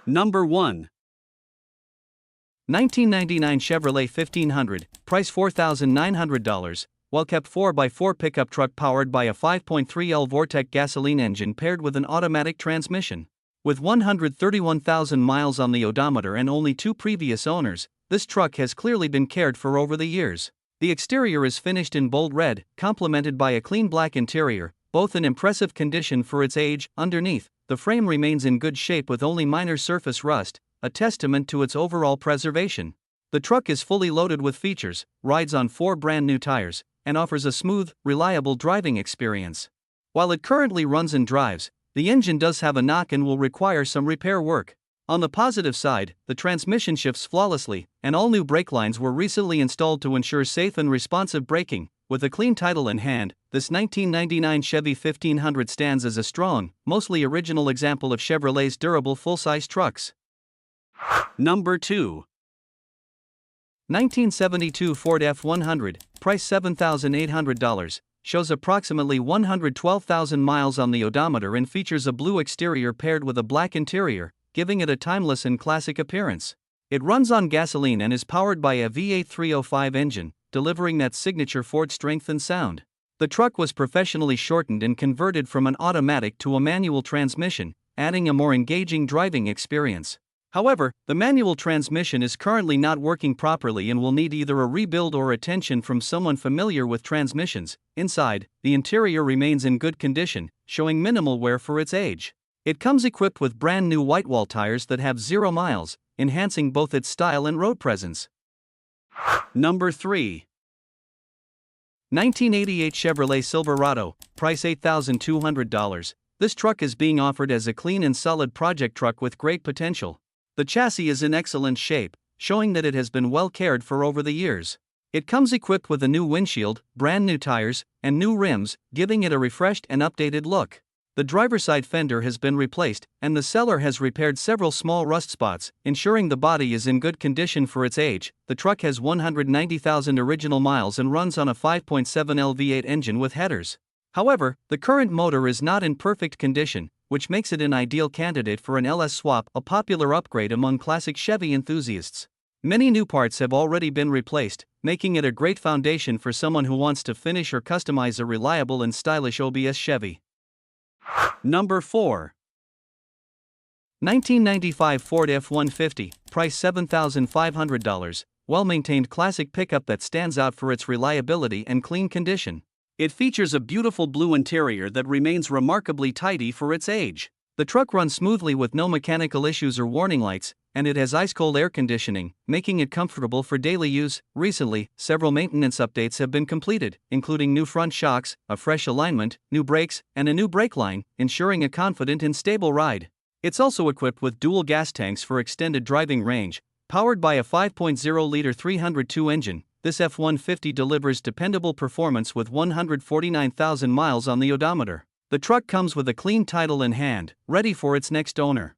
Number 1. 1999 Chevrolet 1500, price $4,900, well-kept 4x4 pickup truck powered by a 5.3L Vortec gasoline engine paired with an automatic transmission. With 131,000 miles on the odometer and only 2 previous owners, this truck has clearly been cared for over the years. The exterior is finished in bold red, complemented by a clean black interior, both in impressive condition for its age. Underneath, the frame remains in good shape with only minor surface rust, a testament to its overall preservation. The truck is fully loaded with features, rides on 4 brand new tires, and offers a smooth, reliable driving experience. While it currently runs and drives, the engine does have a knock and will require some repair work. On the positive side, the transmission shifts flawlessly, and all new brake lines were recently installed to ensure safe and responsive braking. With a clean title in hand, this 1999 Chevy 1500 stands as a strong, mostly original example of Chevrolet's durable full-size trucks. Number 2. 1972 Ford F100, price $7,800, shows approximately 112,000 miles on the odometer and features a blue exterior paired with a black interior, giving it a timeless and classic appearance. It runs on gasoline and is powered by a V8 305 engine, delivering that signature Ford strength and sound. The truck was professionally shortened and converted from an automatic to a manual transmission, adding a more engaging driving experience. However, the manual transmission is currently not working properly and will need either a rebuild or attention from someone familiar with transmissions. Inside, the interior remains in good condition, showing minimal wear for its age. It comes equipped with brand new whitewall tires that have 0 miles, enhancing both its style and road presence. Number 3. 1988 Chevrolet Silverado, price $8,200. This truck is being offered as a clean and solid project truck with great potential. The chassis is in excellent shape, showing that it has been well cared for over the years. It comes equipped with a new windshield, brand new tires, and new rims, giving it a refreshed and updated look. The driver's side fender has been replaced, and the seller has repaired several small rust spots, ensuring the body is in good condition for its age. The truck has 190,000 original miles and runs on a 5.7L V8 engine with headers. However, the current motor is not in perfect condition, which makes it an ideal candidate for an LS swap, a popular upgrade among classic Chevy enthusiasts. Many new parts have already been replaced, making it a great foundation for someone who wants to finish or customize a reliable and stylish OBS Chevy. Number 4. 1995 Ford F150, price $7,500, well-maintained classic pickup that stands out for its reliability and clean condition. It features a beautiful blue interior that remains remarkably tidy for its age. The truck runs smoothly with no mechanical issues or warning lights, and it has ice-cold air conditioning, making it comfortable for daily use. Recently, several maintenance updates have been completed, including new front shocks, a fresh alignment, new brakes, and a new brake line, ensuring a confident and stable ride. It's also equipped with dual gas tanks for extended driving range. Powered by a 5.0-liter 302 engine, this F-150 delivers dependable performance with 149,000 miles on the odometer. The truck comes with a clean title in hand, ready for its next owner.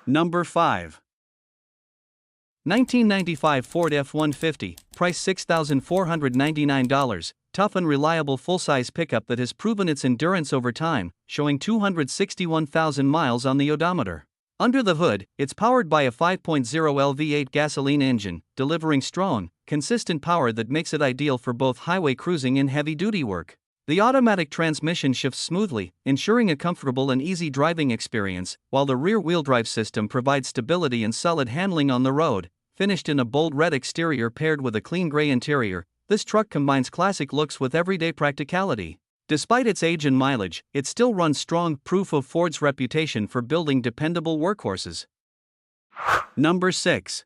Number 5. 1995 Ford F150, price $6,499, tough and reliable full-size pickup that has proven its endurance over time, showing 261,000 miles on the odometer. Under the hood, it's powered by a 5.0L V8 gasoline engine, delivering strong, consistent power that makes it ideal for both highway cruising and heavy-duty work. The automatic transmission shifts smoothly, ensuring a comfortable and easy driving experience, while the rear-wheel drive system provides stability and solid handling on the road. Finished in a bold red exterior paired with a clean gray interior, this truck combines classic looks with everyday practicality. Despite its age and mileage, it still runs strong, proof of Ford's reputation for building dependable workhorses. Number 6.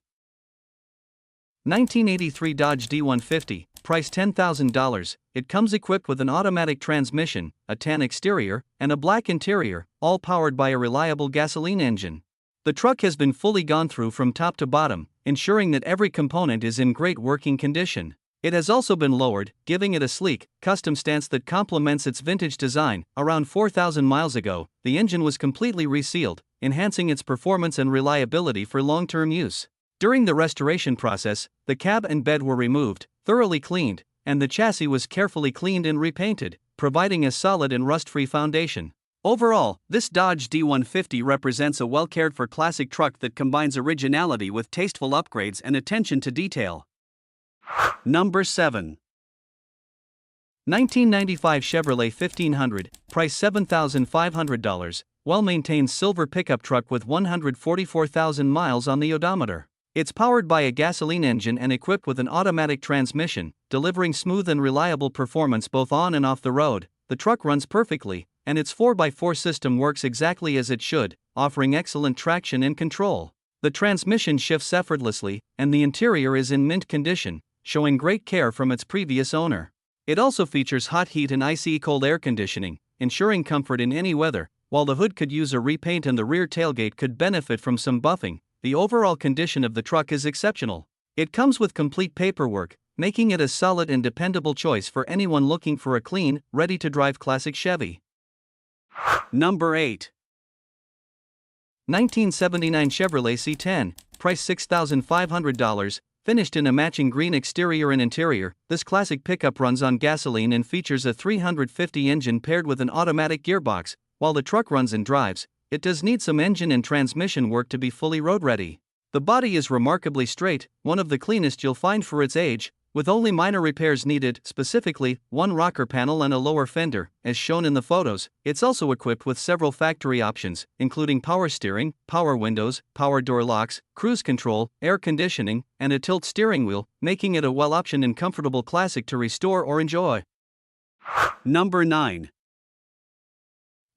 1983 Dodge D150, price $10,000. It comes equipped with an automatic transmission, a tan exterior, and a black interior, all powered by a reliable gasoline engine. The truck has been fully gone through from top to bottom, ensuring that every component is in great working condition. It has also been lowered, giving it a sleek, custom stance that complements its vintage design. Around 4,000 miles ago, the engine was completely resealed, enhancing its performance and reliability for long-term use. During the restoration process, the cab and bed were removed, thoroughly cleaned, and the chassis was carefully cleaned and repainted, providing a solid and rust-free foundation. Overall, this Dodge D150 represents a well-cared-for classic truck that combines originality with tasteful upgrades and attention to detail. Number 7. 1995 Chevrolet 1500, price $7,500, well-maintained silver pickup truck with 144,000 miles on the odometer. It's powered by a gasoline engine and equipped with an automatic transmission, delivering smooth and reliable performance both on and off the road. The truck runs perfectly, and its 4x4 system works exactly as it should, offering excellent traction and control. The transmission shifts effortlessly, and the interior is in mint condition, showing great care from its previous owner. It also features hot heat and icy cold air conditioning, ensuring comfort in any weather. While the hood could use a repaint and the rear tailgate could benefit from some buffing, the overall condition of the truck is exceptional. It comes with complete paperwork, making it a solid and dependable choice for anyone looking for a clean, ready-to-drive classic Chevy. Number 8. 1979 Chevrolet C10, price $6,500, finished in a matching green exterior and interior. This classic pickup runs on gasoline and features a 350 engine paired with an automatic gearbox. While the truck runs and drives, it does need some engine and transmission work to be fully road-ready. The body is remarkably straight, one of the cleanest you'll find for its age, with only minor repairs needed, specifically one rocker panel and a lower fender, as shown in the photos. It's also equipped with several factory options, including power steering, power windows, power door locks, cruise control, air conditioning, and a tilt steering wheel, making it a well-optioned and comfortable classic to restore or enjoy. Number 9.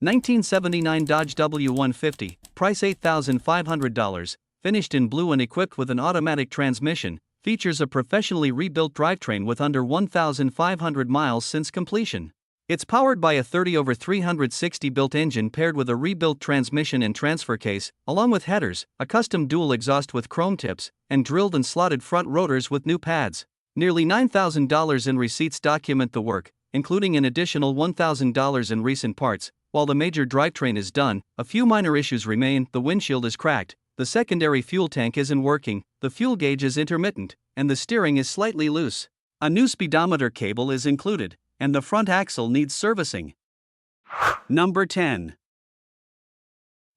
1979 Dodge W150, price $8,500, finished in blue and equipped with an automatic transmission, features a professionally rebuilt drivetrain with under 1,500 miles since completion. It's powered by a 30/360 built engine paired with a rebuilt transmission and transfer case, along with headers, a custom dual exhaust with chrome tips, and drilled and slotted front rotors with new pads. Nearly $9,000 in receipts document the work, including an additional $1,000 in recent parts. While the major drivetrain is done, a few minor issues remain. The windshield is cracked, the secondary fuel tank isn't working, the fuel gauge is intermittent, and the steering is slightly loose. A new speedometer cable is included, and the front axle needs servicing. Number 10.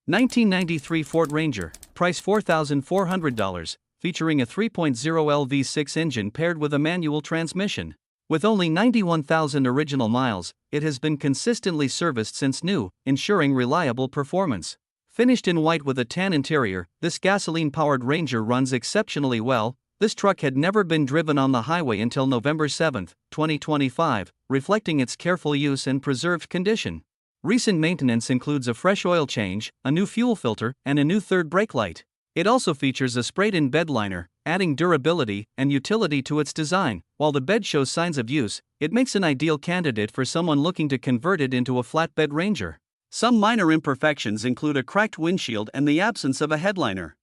1993 Ford Ranger, price $4,400, featuring a 3.0L V6 engine paired with a manual transmission. With only 91,000 original miles, it has been consistently serviced since new, ensuring reliable performance. Finished in white with a tan interior, this gasoline-powered Ranger runs exceptionally well. This truck had never been driven on the highway until November 7, 2025, reflecting its careful use and preserved condition. Recent maintenance includes a fresh oil change, a new fuel filter, and a new third brake light. It also features a sprayed-in bed liner, adding durability and utility to its design. While the bed shows signs of use, it makes an ideal candidate for someone looking to convert it into a flatbed Ranger. Some minor imperfections include a cracked windshield and the absence of a headliner.